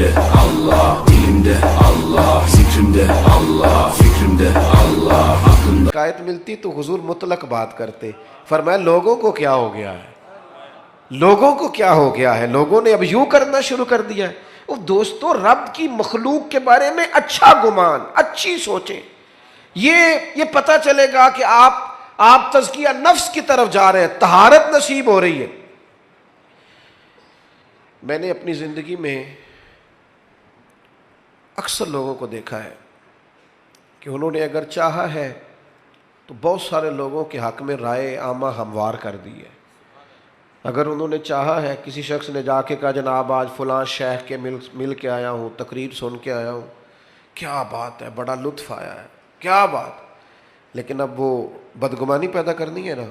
Dilimde Allah, dilimde Allah, zikrimde Allah, fikrimde Allah, aklımda. شکایت ملتی تو حضور مطلق بات کرتے، فرمایا لوگوں کو کیا ہو گیا ہے، لوگوں کو کیا ہو گیا ہے، لوگوں نے اب یوں کرنا شروع کر دیا ہے۔ وہ دوستو، رب کی مخلوق کے بارے میں اچھا گمان، اچھی سوچیں، یہ پتہ چلے گا کہ آپ تزکیہ نفس کی طرف جا رہے ہیں، طہارت نصیب ہو رہی ہے۔ میں نے اپنی زندگی میں اکثر لوگوں کو دیکھا ہے کہ انہوں نے اگر چاہا ہے تو بہت سارے لوگوں کے حق میں رائے عامہ ہموار کر دی ہے۔ اگر انہوں نے چاہا ہے، کسی شخص نے جا کے کہا جناب آج فلاں شیخ کے مل کے آیا ہوں، تقریر سن کے آیا ہوں، کیا بات ہے، بڑا لطف آیا ہے، کیا بات، لیکن اب وہ بدگمانی پیدا کرنی ہے نا،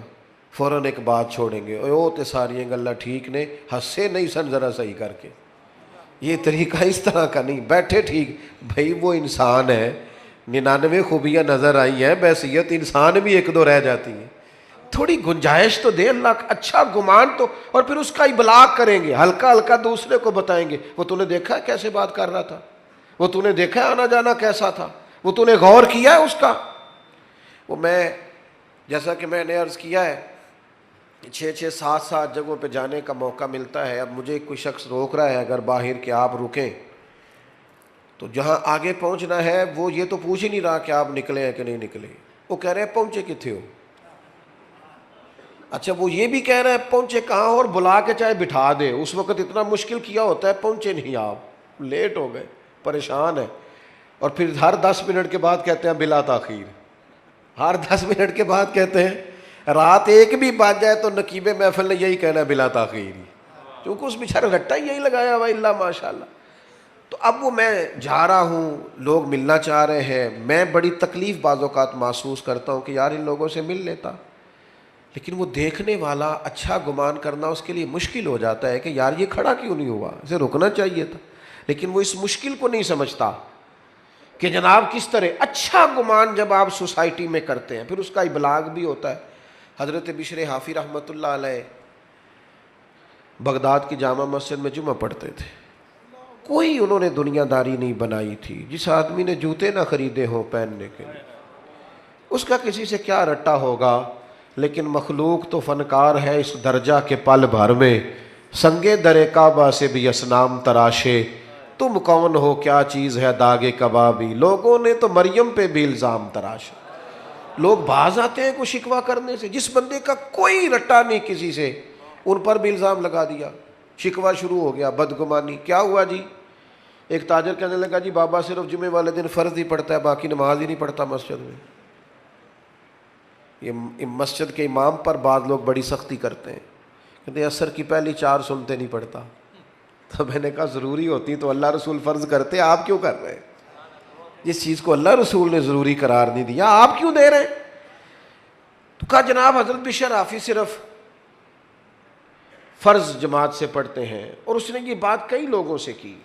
فوراً ایک بات چھوڑیں گے، او تے ساری گلہ ٹھیک نے، ہنسے نہیں سن ذرا صحیح کر کے، یہ طریقہ اس طرح کا نہیں، بیٹھے ٹھیک، بھائی وہ انسان ہے، 99 خوبیاں نظر آئی ہیں، بحیثیت انسان بھی ایک دو رہ جاتی ہیں، تھوڑی گنجائش تو دے اللہ کا، اچھا گمان تو، اور پھر اس کا ابلاغ کریں گے، ہلکا ہلکا دوسرے کو بتائیں گے، وہ تو نے دیکھا ہے کیسے بات کر رہا تھا، وہ تو نے دیکھا ہے آنا جانا کیسا تھا، وہ تو نے غور کیا ہے اس کا۔ وہ میں جیسا کہ میں نے عرض کیا ہے 6-6 7 جگہوں پہ جانے کا موقع ملتا ہے، اب مجھے کوئی شخص روک رہا ہے اگر باہر کہ آپ رکیں، تو جہاں آگے پہنچنا ہے وہ یہ تو پوچھ ہی نہیں رہا کہ آپ نکلے ہیں کہ نہیں نکلے، وہ کہہ رہے ہیں پہنچے کتنے ہو، اچھا وہ یہ بھی کہہ رہے ہیں پہنچے کہاں ہو، اور بلا کے چاہے بٹھا دے، اس وقت اتنا مشکل کیا ہوتا ہے، پہنچے نہیں آپ، لیٹ ہو گئے، پریشان ہے، اور پھر ہر 10 منٹ کے بعد کہتے ہیں بلا تاخیر، ہر 10 منٹ کے بعد کہتے ہیں، رات 1 بھی بج جائے تو نقیب محفل نے یہی کہنا ہے بلا تاخیر، کیونکہ اس بیچارے رٹا یہی لگایا ہوا اللہ ماشاءاللہ۔ تو اب وہ میں جا رہا ہوں، لوگ ملنا چاہ رہے ہیں، میں بڑی تکلیف بعض اوقات محسوس کرتا ہوں کہ یار ان لوگوں سے مل لیتا، لیکن وہ دیکھنے والا اچھا گمان کرنا اس کے لیے مشکل ہو جاتا ہے کہ یار یہ کھڑا کیوں نہیں ہوا، اسے رکنا چاہیے تھا، لیکن وہ اس مشکل کو نہیں سمجھتا کہ جناب کس طرح اچھا گمان جب آپ سوسائٹی میں کرتے ہیں پھر اس کا ابلاغ بھی ہوتا ہے۔ حضرت بشر حافی رحمۃ اللہ علیہ بغداد کی جامع مسجد میں جمعہ پڑھتے تھے، کوئی انہوں نے دنیا داری نہیں بنائی تھی، جس آدمی نے جوتے نہ خریدے ہوں پہننے کے لیے اس کا کسی سے کیا رٹا ہوگا، لیکن مخلوق تو فنکار ہے اس درجہ کے پل بھر میں، سنگے در کعبہ سے بھی اصنام تراشے، تم کون ہو کیا چیز ہے داغ کبابی، لوگوں نے تو مریم پہ بھی الزام تراشا۔ لوگ باز آتے ہیں کوئی شکوہ کرنے سے، جس بندے کا کوئی رٹا نہیں کسی سے ان پر بھی الزام لگا دیا، شکوہ شروع ہو گیا، بدگمانی، کیا ہوا جی، ایک تاجر کہنے لگا جی بابا صرف جمعے والے دن فرض ہی پڑھتا ہے، باقی نماز ہی نہیں پڑھتا مسجد میں۔ یہ مسجد کے امام پر بعض لوگ بڑی سختی کرتے ہیں، کہتے ہیں عصر کی پہلی 4 سنتے نہیں پڑھتا، تو میں نے کہا ضروری ہوتی تو اللہ رسول فرض کرتے، آپ کیوں کر رہے ہیں، جس چیز کو اللہ رسول نے ضروری قرار نہیں دیا آپ کیوں دے رہے ہیں؟ تو کہا جناب حضرت بشر حافی صرف فرض جماعت سے پڑھتے ہیں، اور اس نے یہ بات کئی لوگوں سے کی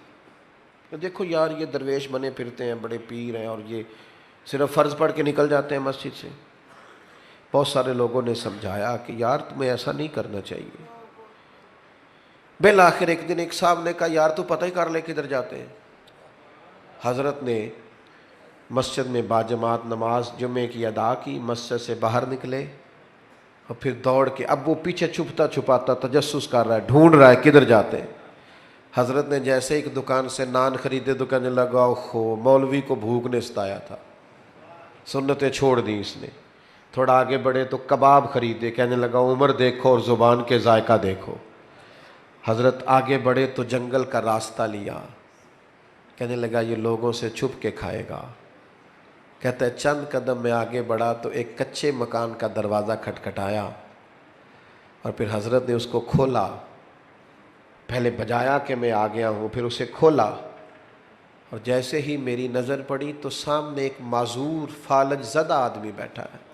کہ دیکھو یار یہ درویش بنے پھرتے ہیں، بڑے پیر ہیں، اور یہ صرف فرض پڑھ کے نکل جاتے ہیں مسجد سے۔ بہت سارے لوگوں نے سمجھایا کہ یار تمہیں ایسا نہیں کرنا چاہیے۔ بالآخر ایک دن ایک صاحب نے کہا یار تو پتہ ہی کر لے کدھر جاتے ہیں۔ حضرت نے مسجد میں باجماعت نماز جمعے کی ادا کی، مسجد سے باہر نکلے اور پھر دوڑ کے، اب وہ پیچھے چھپتا چھپاتا تجسس کر رہا ہے، ڈھونڈ رہا ہے کدھر جاتے ہیں۔ حضرت نے جیسے ایک دکان سے نان خریدے تو کہنے لگا اوہو مولوی کو بھوک نے ستایا تھا، سنتیں چھوڑ دی اس نے۔ تھوڑا آگے بڑھے تو کباب خریدے، کہنے لگا عمر دیکھو اور زبان کے ذائقہ دیکھو۔ حضرت آگے بڑھے تو جنگل کا راستہ لیا، کہنے لگا یہ لوگوں سے چھپ کے کھائے گا۔ کہتا ہے چند قدم میں آگے بڑھا تو ایک کچے مکان کا دروازہ کھٹکھٹایا، اور پھر حضرت نے اس کو کھولا، پہلے بجایا کہ میں آ گیا ہوں، پھر اسے کھولا، اور جیسے ہی میری نظر پڑی تو سامنے ایک معذور فالج زدہ آدمی بیٹھا ہے۔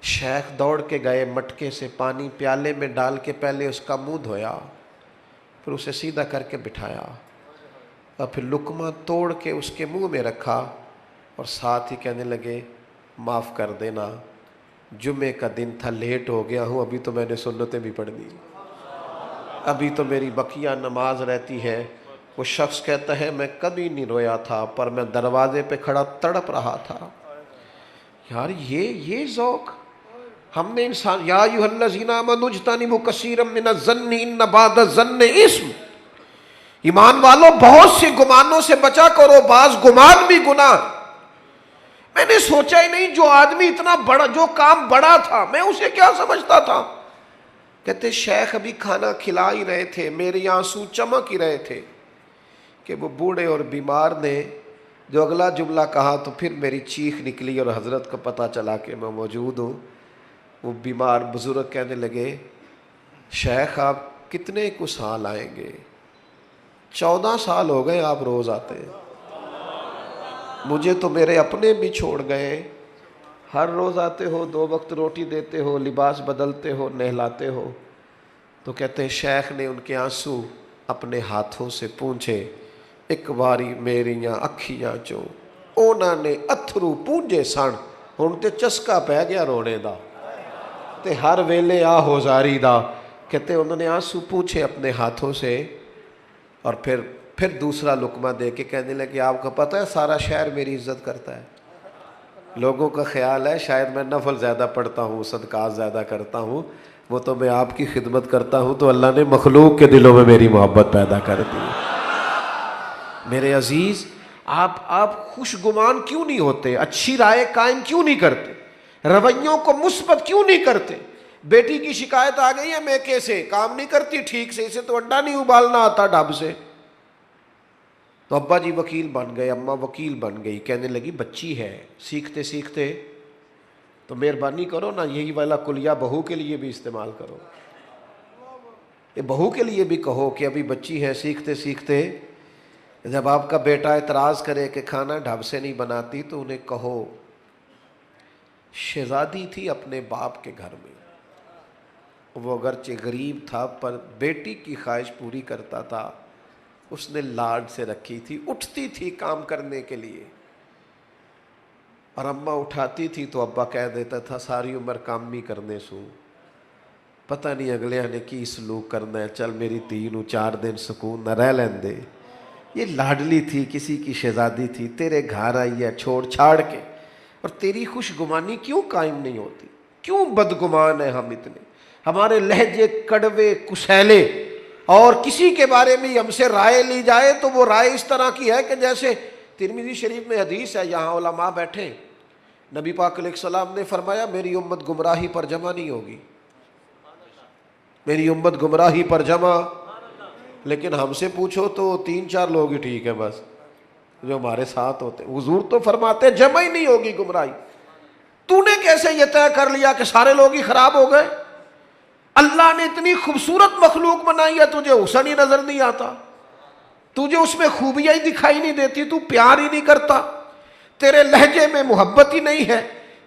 شیخ دوڑ کے گئے، مٹکے سے پانی پیالے میں ڈال کے پہلے اس کا منہ دھویا، پھر اسے سیدھا کر کے بٹھایا، اور پھر لقمہ توڑ کے اس کے منہ میں رکھا، اور ساتھ ہی کہنے لگے معاف کر دینا، جمعے کا دن تھا، لیٹ ہو گیا ہوں، ابھی تو میں نے سنتیں بھی پڑھ دی، ابھی تو میری بقیہ نماز رہتی ہے، وہ شخص کہتا ہے میں کبھی نہیں رویا تھا، پر میں دروازے پہ کھڑا تڑپ رہا تھا۔ یار یہ ذوق ہم نے انسان، یا ایھا الذین آمنوا اجتنبوا کثیرا من الظن ان بعض الظن اثم، ایمان والو بہت سے گمانوں سے بچا کرو، بعض گمان بھی گناہ۔ میں نے سوچا ہی نہیں جو آدمی اتنا بڑا، جو کام بڑا تھا میں اسے کیا سمجھتا تھا۔ کہتے شیخ ابھی کھانا کھلا ہی رہے تھے، میرے آنسو چمک ہی رہے تھے کہ وہ بوڑھے اور بیمار نے جو اگلا جملہ کہا تو پھر میری چیخ نکلی اور حضرت کو پتہ چلا کہ میں موجود ہوں۔ وہ بیمار بزرگ کہنے لگے شیخ آپ کتنے کو سال آئیں گے؟ 14 سال ہو گئے آپ روز آتے ہیں، مجھے تو میرے اپنے بھی چھوڑ گئے، ہر روز آتے ہو، 2 وقت روٹی دیتے ہو، لباس بدلتے ہو، نہلاتے ہو۔ تو کہتے ہیں شیخ نے ان کے آنسو اپنے ہاتھوں سے پونچھے، ایک باری میریاں اکھیاں چوں اونا نے اتھرو پونجے سن، ہن تے چسکا پہ گیا رونے دا تے ہر ویلے آ ہوزاری دا۔ کہتے انہوں نے آنسو پونچھے اپنے ہاتھوں سے، اور پھر دوسرا لقمہ دے کے کہنے لگے آپ کو پتہ ہے سارا شہر میری عزت کرتا ہے، لوگوں کا خیال ہے شاید میں نفل زیادہ پڑھتا ہوں، صدقات زیادہ کرتا ہوں، وہ تو میں آپ کی خدمت کرتا ہوں تو اللہ نے مخلوق کے دلوں میں میری محبت پیدا کر دی۔ میرے عزیز آپ خوش گمان کیوں نہیں ہوتے؟ اچھی رائے قائم کیوں نہیں کرتے؟ رویوں کو مثبت کیوں نہیں کرتے؟ بیٹی کی شکایت آ گئی ہے میکے سے، کام نہیں کرتی ٹھیک سے، اسے تو انڈا نہیں ابالنا آتا ڈب سے، تو ابا جی وکیل بن گئے، اماں وکیل بن گئی، کہنے لگی بچی ہے، سیکھتے سیکھتے تو مہربانی کرو نا یہی والا کلیہ بہو کے لیے بھی استعمال کرو، یہ بہو کے لیے بھی کہو کہ ابھی بچی ہے، سیکھتے سیکھتے جب آپ کا بیٹا اعتراض کرے کہ کھانا ڈھب سے نہیں بناتی تو انہیں کہو شہزادی تھی اپنے باپ کے گھر میں، وہ اگرچہ غریب تھا پر بیٹی کی خواہش پوری کرتا تھا، اس نے لاڈ سے رکھی تھی، اٹھتی تھی کام کرنے کے لیے، اور اماں اٹھاتی تھی تو ابا کہہ دیتا تھا ساری عمر کام ہی کرنے سو، پتہ نہیں اگلے نے کی سلوک کرنا ہے، چل میری تی نو 4 دن سکون نہ رہ لین دے۔ یہ لاڈلی تھی، کسی کی شہزادی تھی، تیرے گھر آئی ہے چھوڑ چھاڑ کے، اور تیری خوش گمانی کیوں قائم نہیں ہوتی؟ کیوں بدگمان ہیں ہم اتنے؟ ہمارے لہجے کڑوے کسیلے، اور کسی کے بارے میں ہم سے رائے لی جائے تو وہ رائے اس طرح کی ہے کہ جیسے ترمذی شریف میں حدیث ہے، یہاں علماء بیٹھے، نبی پاک علیہ السلام نے فرمایا میری امت گمراہی پر جمع نہیں ہوگی، میری امت گمراہی پر جمع، لیکن ہم سے پوچھو تو 3-4 لوگ ہی ٹھیک ہے بس جو ہمارے ساتھ ہوتے ہیں، حضور تو فرماتے جمع ہی نہیں ہوگی گمراہی۔ تو نے کیسے یہ طے کر لیا کہ سارے لوگ ہی خراب ہو گئے؟ اللہ نے اتنی خوبصورت مخلوق بنائی ہے، تجھے حسن ہی نظر نہیں آتا، تجھے اس میں خوبیاں ہی دکھائی نہیں دیتی، تو پیار ہی نہیں کرتا، تیرے لہجے میں محبت ہی نہیں ہے،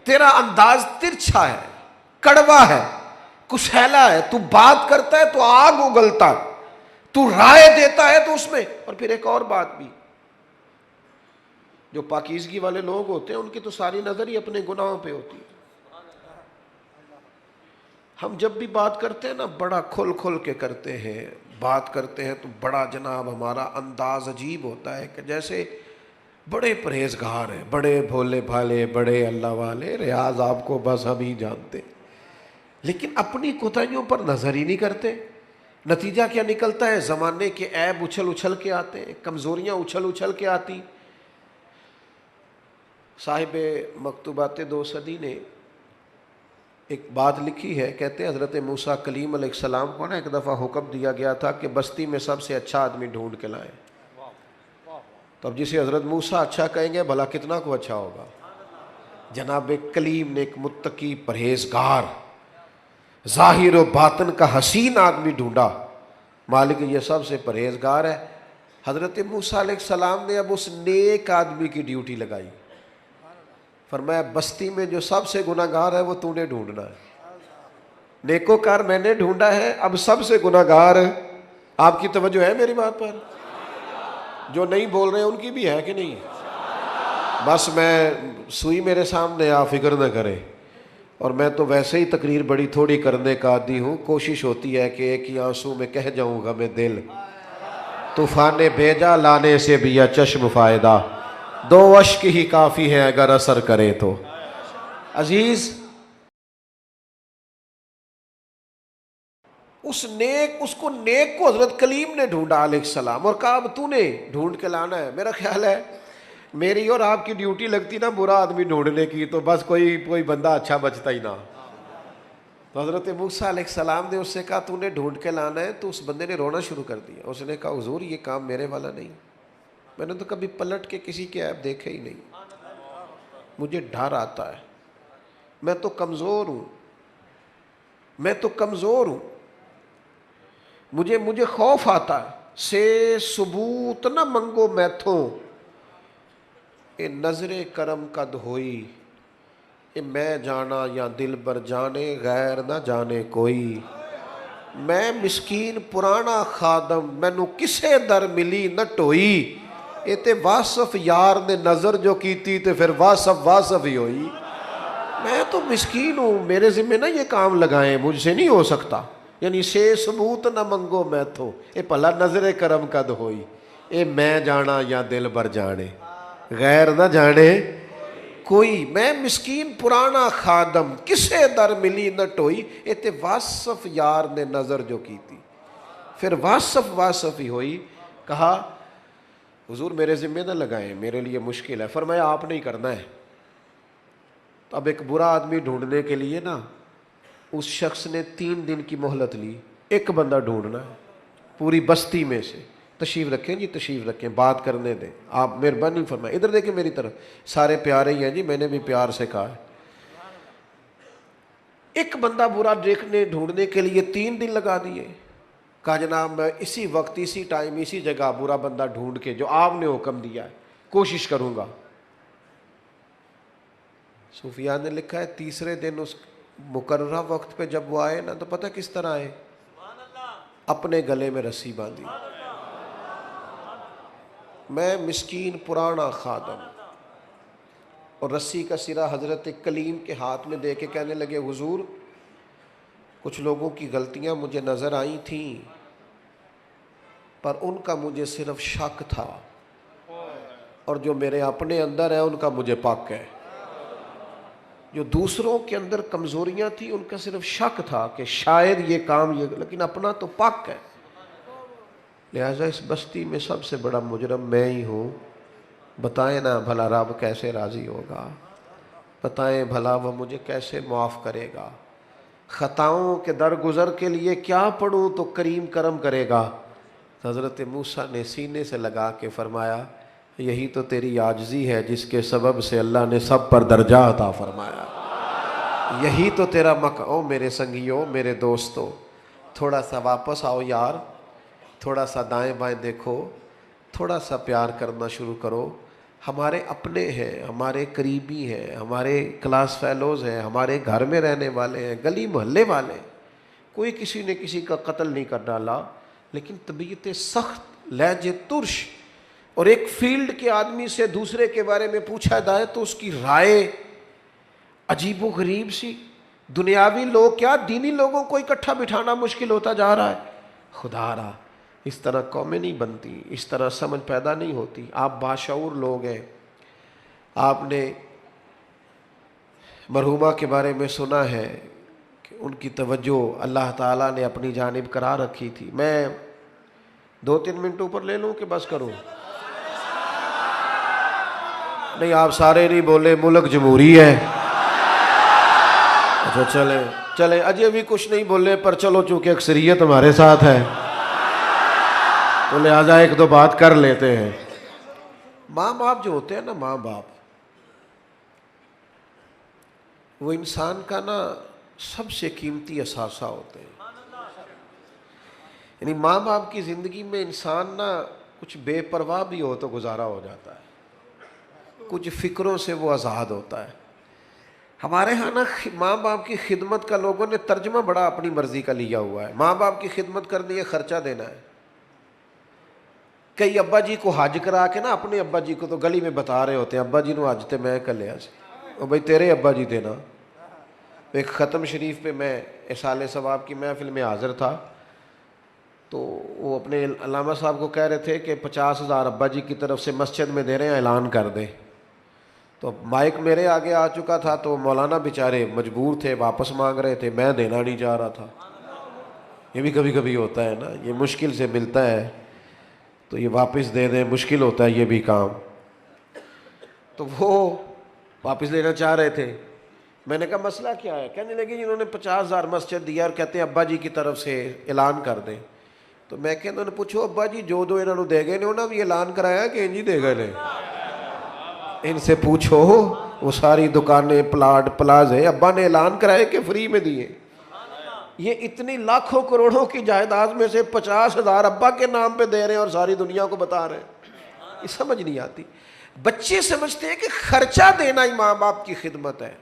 تیرا انداز ترچھا ہے، کڑوا ہے، کسیلا ہے، تو بات کرتا ہے تو آگ اگلتا ہے، تو رائے دیتا ہے تو اس میں۔ اور پھر ایک اور بات بھی، جو پاکیزگی والے لوگ ہوتے ہیں ان کی تو ساری نظر ہی اپنے گناہوں پہ ہوتی ہے۔ ہم جب بھی بات کرتے ہیں نا بڑا کھل کھل کے کرتے ہیں، بات کرتے ہیں تو بڑا جناب ہمارا انداز عجیب ہوتا ہے کہ جیسے بڑے پرہیزگار ہیں، بڑے بھولے بھالے، بڑے اللہ والے، ریاض آپ کو بس ہم ہی جانتے، لیکن اپنی کوتاہیوں پر نظر ہی نہیں کرتے۔ نتیجہ کیا نکلتا ہے؟ زمانے کے عیب اچھل اچھل کے آتے ہیں، کمزوریاں اچھل اچھل کے آتی۔ صاحب مکتوبات 2 صدی نے ایک بات لکھی ہے، کہتے ہیں حضرت موسیٰ کلیم علیہ السلام کو نا ایک دفعہ حکم دیا گیا تھا کہ بستی میں سب سے اچھا آدمی ڈھونڈ کے لائیں، تو اب جسے حضرت موسیٰ اچھا کہیں گے بھلا کتنا کو اچھا ہوگا؟ جناب کلیم نے ایک متقی پرہیزگار ظاہر و باطن کا حسین آدمی ڈھونڈا، مالک یہ سب سے پرہیزگار ہے۔ حضرت موسیٰ علیہ السلام نے اب اس نیک آدمی کی ڈیوٹی لگائی، فرمایا بستی میں جو سب سے گناہگار ہے وہ تو نے ڈھونڈنا ہے، نیکوکار میں نے ڈھونڈا ہے، اب سب سے گناہگار آپ کی توجہ ہے میری بات پر؟ جو نہیں بول رہے ان کی بھی ہے کہ نہیں؟ بس میں سوئی میرے سامنے آپ فکر نہ کریں، اور میں تو ویسے ہی تقریر بڑی تھوڑی کرنے کا عادی ہوں، کوشش ہوتی ہے کہ ایک ہی آنسو میں کہہ جاؤں گا میں دل، طوفان بھیجا لانے سے بھی یا چشم فائدہ، دو اشک ہی کافی ہے اگر اثر کرے تو۔ عزیز، اس کو حضرت کلیم نے ڈھونڈا علیہ السلام، اور کہا اب تو نے ڈھونڈ کے لانا ہے۔ میرا خیال ہے میری اور آپ کی ڈیوٹی لگتی نا برا آدمی ڈھونڈنے کی، تو بس کوئی بندہ اچھا بچتا ہی نہ۔ تو حضرت موسیٰ علیہ السلام نے اس سے کہا تو نے ڈھونڈ کے لانا ہے، تو اس بندے نے رونا شروع کر دیا۔ اس نے کہا حضور یہ کام میرے والا نہیں، میں نے تو کبھی پلٹ کے کسی کے عیب دیکھے ہی نہیں، مجھے ڈر آتا ہے، میں تو کمزور ہوں، مجھے خوف آتا ہے۔ سے ثبوت نہ منگو میتھوں، اے نظر کرم قد ہوئی، اے میں جانا یا دل بر جانے غیر نہ جانے کوئی۔ میں مسکین پرانا خادم، مینوں کسے در ملی نہ ٹوئی، اے تے واصف یار نے نظر جو کیتی تے پھر واصف ہی ہوئی۔ میں تو مسکین ہوں، میرے ذمہ نہ یہ کام لگائیں، مجھ سے نہیں ہو سکتا۔ یعنی سے ثبوت نہ منگو میں تو، اے پلا نظر کرم قد ہوئی، اے میں جانا یا دل بر جانے غیر نہ جانے کوئی۔ میں مسکین پرانا خادم، کسے در ملی نہ ٹوئی، اے تے واصف یار نے نظر جو کی تھی، پھر واصف ہی ہوئی۔ کہا حضور میرے ذمہ نہ لگائیں، میرے لیے مشکل ہے۔ فرمایا آپ نہیں کرنا ہے۔ اب ایک برا آدمی ڈھونڈنے کے لیے نا اس شخص نے 3 دن کی مہلت لی، ایک بندہ ڈھونڈنا ہے پوری بستی میں سے۔ تشریف رکھیں جی، تشریف رکھیں، بات کرنے دیں، آپ مہربانی فرمائیں۔ ادھر دیکھیں میری طرف، سارے پیارے ہی ہیں جی، میں نے بھی پیار سے کہا ہے۔ ایک بندہ برا ڈھونڈنے کے لیے 3 دن لگا دیے۔ کہا جناب میں اسی وقت، اسی ٹائم، اسی جگہ برا بندہ ڈھونڈ کے جو آپ نے حکم دیا ہے کوشش کروں گا۔ صوفیاء نے لکھا ہے تیسرے دن اس مقررہ وقت پہ جب وہ آئے نا تو پتہ کس طرح آئے؟ اپنے گلے میں رسی باندھی۔ میں مسکین پرانا خادم، اور رسی کا سرا حضرت کلیم کے ہاتھ میں دے کے کہنے لگے حضور کچھ لوگوں کی غلطیاں مجھے نظر آئی تھیں، پر ان کا مجھے صرف شک تھا، اور جو میرے اپنے اندر ہے ان کا مجھے پاک ہے۔ جو دوسروں کے اندر کمزوریاں تھیں ان کا صرف شک تھا کہ شاید یہ کام لیکن اپنا تو پاک ہے۔ لہٰذا اس بستی میں سب سے بڑا مجرم میں ہی ہوں، بتائیں نا بھلا رب کیسے راضی ہوگا، بتائیں بھلا وہ مجھے کیسے معاف کرے گا، خطاؤں کے درگزر کے لیے کیا پڑھوں تو کریم کرم کرے گا۔ حضرت موسیٰ نے سینے سے لگا کے فرمایا یہی تو تیری عاجزی ہے جس کے سبب سے اللہ نے سب پر درجہ عطا فرمایا، یہی تو تیرا او میرے سنگیوں، میرے دوستوں، تھوڑا سا واپس آؤ یار، تھوڑا سا دائیں بائیں دیکھو، تھوڑا سا پیار کرنا شروع کرو۔ ہمارے اپنے ہیں، ہمارے قریبی ہیں، ہمارے کلاس فیلوز ہیں، ہمارے گھر میں رہنے والے ہیں، گلی محلے والے ہیں، کوئی کسی نے کسی کا قتل نہیں کر ڈالا، لیکن طبیعت سخت، لہجے ترش، اور ایک فیلڈ کے آدمی سے دوسرے کے بارے میں پوچھا جائے تو اس کی رائے عجیب و غریب سی۔ دنیاوی لوگ کیا دینی لوگوں کو اکٹھا بٹھانا مشکل ہوتا جا رہا ہے۔ خدا را اس طرح قومیں نہیں بنتی، اس طرح سمجھ پیدا نہیں ہوتی۔ آپ باشعور لوگ ہیں، آپ نے مرحومہ کے بارے میں سنا ہے کہ ان کی توجہ اللہ تعالیٰ نے اپنی جانب کرا رکھی تھی۔ میں 2-3 منٹ اوپر لے لوں کہ بس کروں؟ نہیں آپ سارے نہیں بولے، ملک جمہوری ہے۔ اچھا چلیں اجے بھی کچھ نہیں بولے، پر چلو چونکہ اکثریت ہمارے ساتھ ہے تو لہٰذا 1-2 بات کر لیتے ہیں۔ ماں باپ جو ہوتے ہیں نا، ماں باپ وہ انسان کا نا سب سے قیمتی اثاثہ ہوتے ہیں۔ یعنی ماں باپ کی زندگی میں انسان نا کچھ بے پرواہ بھی ہو تو گزارا ہو جاتا ہے، کچھ فکروں سے وہ آزاد ہوتا ہے۔ ہمارے ہاں نا ماں باپ کی خدمت کا لوگوں نے ترجمہ بڑا اپنی مرضی کا لیا ہوا ہے۔ ماں باپ کی خدمت کرنی ہے، خرچہ دینا ہے۔ کئی ابا جی کو حج کرا کے نا اپنے ابا جی کو تو گلی میں بتا رہے ہوتے ہیں ابا جی نو حج تے میں کر لیا سی، اور بھائی تیرے ابا جی تھے نا۔ ایک ختم شریف پہ میں اصالِ ثواب کی محفل میں حاضر تھا، تو وہ اپنے علامہ صاحب کو کہہ رہے تھے کہ 50,000 ابا جی کی طرف سے مسجد میں دے رہے ہیں، اعلان کر دیں. تو مائک میرے آگے آ چکا تھا تو مولانا بیچارے مجبور تھے، واپس مانگ رہے تھے، میں دینا نہیں چاہ رہا تھا. یہ بھی کبھی کبھی ہوتا ہے نا، یہ مشکل سے ملتا ہے تو یہ واپس دے دیں، مشکل ہوتا ہے یہ بھی کام. تو وہ واپس لینا چاہ رہے تھے. میں نے کہا مسئلہ کیا ہے؟ کہنے لگے جنہوں نے 50,000 مسجد دیا اور کہتے ہیں ابا جی کی طرف سے اعلان کر دیں. تو میں کہ انہوں نے پوچھو ابا جی جو دو انہوں نے دے گئے نے انہوں نے بھی اعلان کرایا کہ انجی دے گئے نے؟ ان سے پوچھو وہ ساری دکانیں پلاٹ پلازے ابا نے اعلان کرائے کہ فری میں دیے. یہ اتنی لاکھوں کروڑوں کی جائیداد میں سے 50,000 ابا کے نام پہ دے رہے ہیں اور ساری دنیا کو بتا رہے ہیں. یہ سمجھ نہیں آتی. بچے سمجھتے ہیں کہ خرچہ دینا ہی ماں باپ کی خدمت ہے.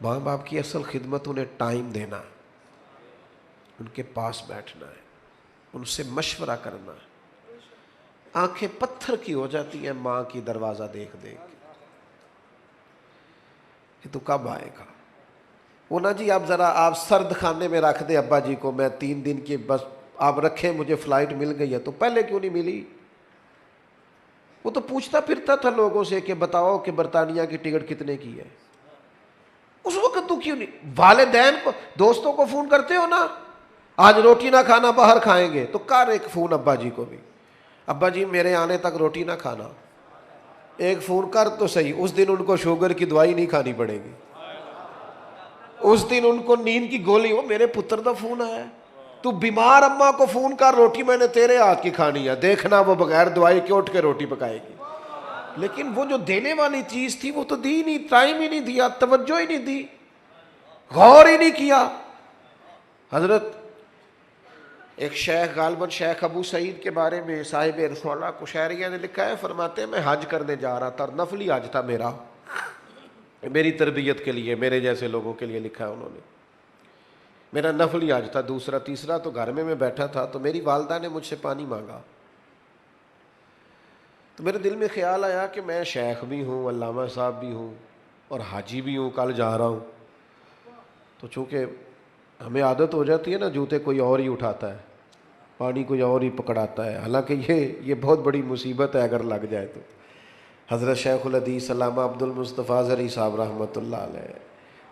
ماں باپ کی اصل خدمت انہیں ٹائم دینا ہے، ان کے پاس بیٹھنا ہے، ان سے مشورہ کرنا ہے. آنکھیں پتھر کی ہو جاتی ہیں ماں کی دروازہ دیکھ دیکھ. یہ تو کب آئے گا؟ وہ نا جی آپ ذرا آپ سرد خانے میں رکھ دیں ابا جی کو، میں 3 دن کی بس آپ رکھیں، مجھے فلائٹ مل گئی ہے. تو پہلے کیوں نہیں ملی؟ وہ تو پوچھتا پھرتا تھا لوگوں سے کہ بتاؤ کہ برطانیہ کی ٹکٹ کتنے کی ہے. اس وقت تو کیوں نہیں؟ والدین کو دوستوں کو فون کرتے ہو نا، آج روٹی نہ کھانا باہر کھائیں گے، تو کر ایک فون ابا جی کو بھی، ابا جی میرے آنے تک روٹی نہ کھانا. ایک فون کر تو صحیح. اس دن ان کو شوگر کی دوائی نہیں کھانی پڑے گی، اس دن ان کو نیند کی گولی. ہو میرے پتر دا فون آیا، تو بیمار اماں کو فون کر، روٹی میں نے تیرے ہاتھ کی کھانی ہے، دیکھنا وہ بغیر دوائی کے اٹھ کے روٹی پکائے گی. لیکن وہ جو دینے والی چیز تھی وہ تو دی نہیں، ٹائم ہی نہیں دیا، توجہ ہی نہیں دی، غور ہی نہیں کیا. حضرت ایک شیخ غالباً شیخ ابو سعید کے بارے میں صاحب رسالہ قشیریہ نے لکھا ہے، فرماتے ہیں میں حج کرنے جا رہا تھا، نفلی حج تھا میرا، میری تربیت کے لیے، میرے جیسے لوگوں کے لیے لکھا ہے انہوں نے. میرا نفلی حج تھا، دوسرا تیسرا تو گھر میں بیٹھا تھا. تو میری والدہ نے مجھ سے پانی مانگا. تو میرے دل میں خیال آیا کہ میں شیخ بھی ہوں، علامہ صاحب بھی ہوں اور حاجی بھی ہوں، کل جا رہا ہوں. تو چونکہ ہمیں عادت ہو جاتی ہے نا، جوتے کوئی اور ہی اٹھاتا ہے، پانی کوئی اور ہی پکڑاتا ہے. حالانکہ یہ بہت بڑی مصیبت ہے اگر لگ جائے تو. حضرت شیخ الحدیث علامہ عبد المصطفیٰ زرعی صاحب رحمۃ اللہ علیہ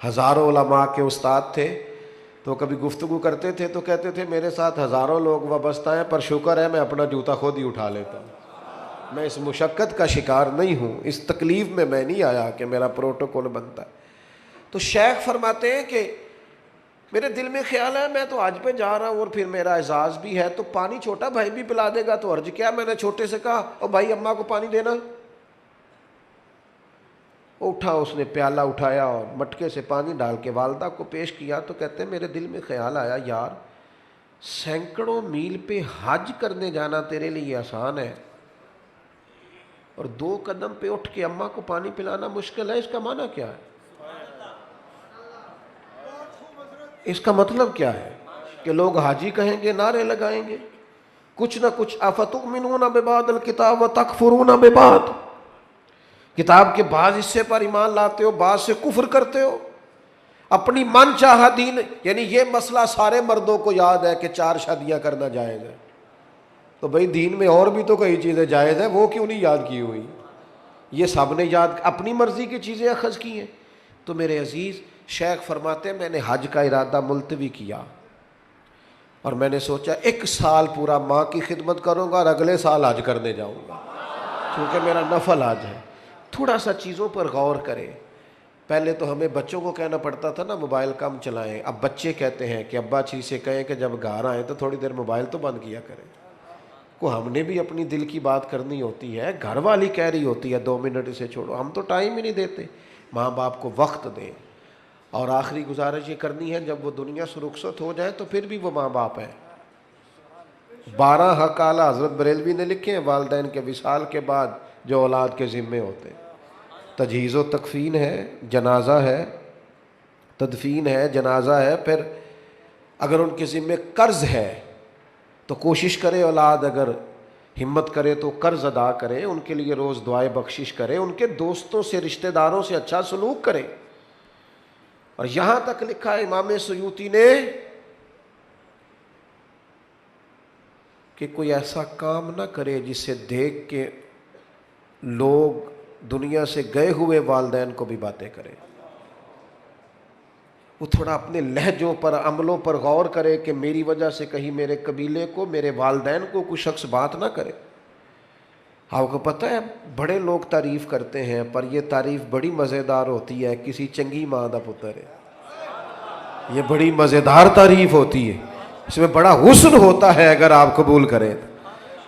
ہزاروں علماء کے استاد تھے. تو کبھی گفتگو کرتے تھے تو کہتے تھے میرے ساتھ ہزاروں لوگ وابستہ ہیں، پر شکر ہے میں اپنا جوتا خود ہی اٹھا لیتا ہوں، میں اس مشقت کا شکار نہیں ہوں، اس تکلیف میں نہیں آیا کہ میرا پروٹوکول بنتا ہے. تو شیخ فرماتے ہیں کہ میرے دل میں خیال ہے میں تو حج پہ جا رہا ہوں اور پھر میرا اعزاز بھی ہے، تو پانی چھوٹا بھائی بھی پلا دے گا تو حرج کیا؟ میں نے چھوٹے سے کہا او بھائی اماں کو پانی دینا. اٹھا، اس نے پیالہ اٹھایا اور مٹکے سے پانی ڈال کے والدہ کو پیش کیا. تو کہتے ہیں میرے دل میں خیال آیا یار سینکڑوں میل پہ حج کرنے جانا تیرے لیے آسان ہے اور 2 قدم پہ اٹھ کے اماں کو پانی پلانا مشکل ہے. اس کا معنی کیا ہے؟ اس کا مطلب کیا ہے کہ لوگ حاجی کہیں گے، نعرے لگائیں گے، کچھ نہ کچھ. افتؤمنون ببعض الکتاب وتکفرون ببعض، کتاب کے بعض حصے پر ایمان لاتے ہو، بعض سے کفر کرتے ہو. اپنی من چاہا دین، یعنی یہ مسئلہ سارے مردوں کو یاد ہے کہ 4 شادیاں کرنا جائز ہے. تو بھئی دین میں اور بھی تو کئی چیزیں جائز ہیں، وہ کیوں نہیں یاد کی ہوئی؟ یہ سب نے یاد اپنی مرضی کی چیزیں اخذ کی ہیں. تو میرے عزیز شیخ فرماتے ہیں میں نے حج کا ارادہ ملتوی کیا اور میں نے سوچا 1 سال پورا ماں کی خدمت کروں گا اور اگلے سال حج کرنے جاؤں گا، کیونکہ میرا نفل حج ہے. تھوڑا سا چیزوں پر غور کریں. پہلے تو ہمیں بچوں کو کہنا پڑتا تھا نا موبائل کم چلائیں. اب بچے کہتے ہیں کہ ابا جی سے کہیں کہ جب گھر آئیں تو تھوڑی دیر موبائل تو بند کیا کریں. کو ہم نے بھی اپنی دل کی بات کرنی ہوتی ہے، گھر والی کہہ رہی ہوتی ہے 2 منٹ اسے چھوڑو، ہم تو ٹائم ہی نہیں دیتے. ماں باپ کو وقت دیں. اور آخری گزارش یہ کرنی ہے جب وہ دنیا سے رخصت ہو جائے تو پھر بھی وہ ماں باپ ہیں. 12 حق اعلیٰ حضرت بریلوی نے لکھے ہیں والدین کے وصال کے بعد جو اولاد کے ذمے ہوتے ہیں. تجہیز و تکفین ہے، جنازہ ہے، تدفین ہے، جنازہ ہے. پھر اگر ان کے ذمے قرض ہے تو کوشش کرے اولاد اگر ہمت کرے تو قرض ادا کرے، ان کے لیے روز دعائے بخشش کرے، ان کے دوستوں سے رشتہ داروں سے اچھا سلوک کرے. اور یہاں تک لکھا ہے امام سیوطی نے کہ کوئی ایسا کام نہ کرے جسے دیکھ کے لوگ دنیا سے گئے ہوئے والدین کو بھی باتیں کریں. وہ تھوڑا اپنے لہجوں پر عملوں پر غور کرے کہ میری وجہ سے کہیں میرے قبیلے کو میرے والدین کو کوئی شخص بات نہ کرے. آپ کو پتہ ہے بڑے لوگ تعریف کرتے ہیں پر یہ تعریف بڑی مزیدار ہوتی ہے. کسی چنگی ماں دا پتر ہے, یہ بڑی مزیدار تعریف ہوتی ہے, اس میں بڑا حسن ہوتا ہے اگر آپ قبول کریں.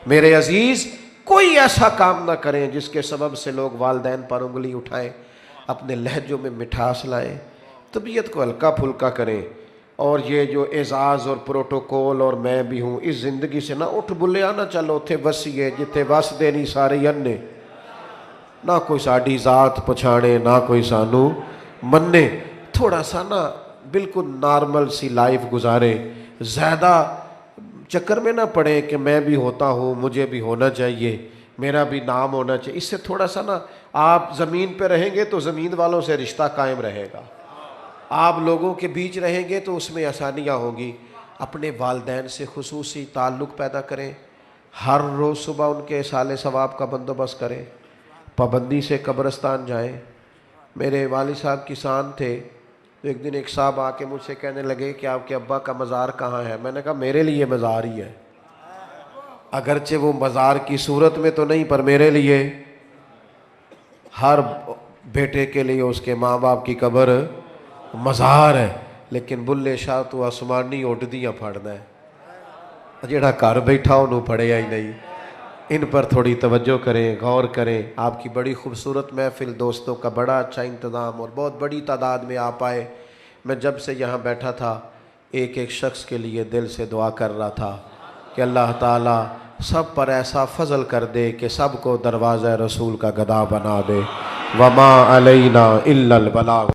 میرے عزیز, کوئی ایسا کام نہ کریں جس کے سبب سے لوگ والدین پر انگلی اٹھائیں, اپنے لہجوں میں مٹھاس لائیں, طبیعت کو ہلکا پھلکا کریں. اور یہ جو اعزاز اور پروٹوکول اور میں بھی ہوں, اس زندگی سے نہ اٹھ بلیا نہ چلو تھے وسیے جتھے وس دے نہیں سارے انے, نہ کوئی ساڈی ذات پچھانے نہ کوئی سانو مننے. تھوڑا سا نا بالکل نارمل سی لائف گزارے, زیادہ چکر میں نہ پڑے کہ میں بھی ہوتا ہوں, مجھے بھی ہونا چاہیے, میرا بھی نام ہونا چاہیے. اس سے تھوڑا سا نا آپ زمین پہ رہیں گے تو زمین والوں سے رشتہ قائم رہے گا, آپ لوگوں کے بیچ رہیں گے تو اس میں آسانیاں ہوں گی. اپنے والدین سے خصوصی تعلق پیدا کریں, ہر روز صبح ان کے اصال ثواب کا بندوبست کریں, پابندی سے قبرستان جائیں. میرے والد صاحب کسان تھے, تو ایک دن ایک صاحب آ کے مجھ سے کہنے لگے کہ آپ کے ابا کا مزار کہاں ہے. میں نے کہا میرے لیے مزار ہی ہے, اگرچہ وہ مزار کی صورت میں تو نہیں پر میرے لیے, ہر بیٹے کے لیے اس کے ماں باپ کی قبر مزار ہے. لیکن بلے شاہ تو آسمانی اڈدیاں پھڑنا ہے, جڑا گھر بیٹھا انہوں پڑھیا ہی نہیں. ان پر تھوڑی توجہ کریں, غور کریں. آپ کی بڑی خوبصورت محفل, دوستوں کا بڑا اچھا انتظام اور بہت بڑی تعداد میں آپ آئے. میں جب سے یہاں بیٹھا تھا ایک ایک شخص کے لیے دل سے دعا کر رہا تھا کہ اللہ تعالیٰ سب پر ایسا فضل کر دے کہ سب کو دروازہ رسول کا گدا بنا دے. وما علینا الا البلاغ.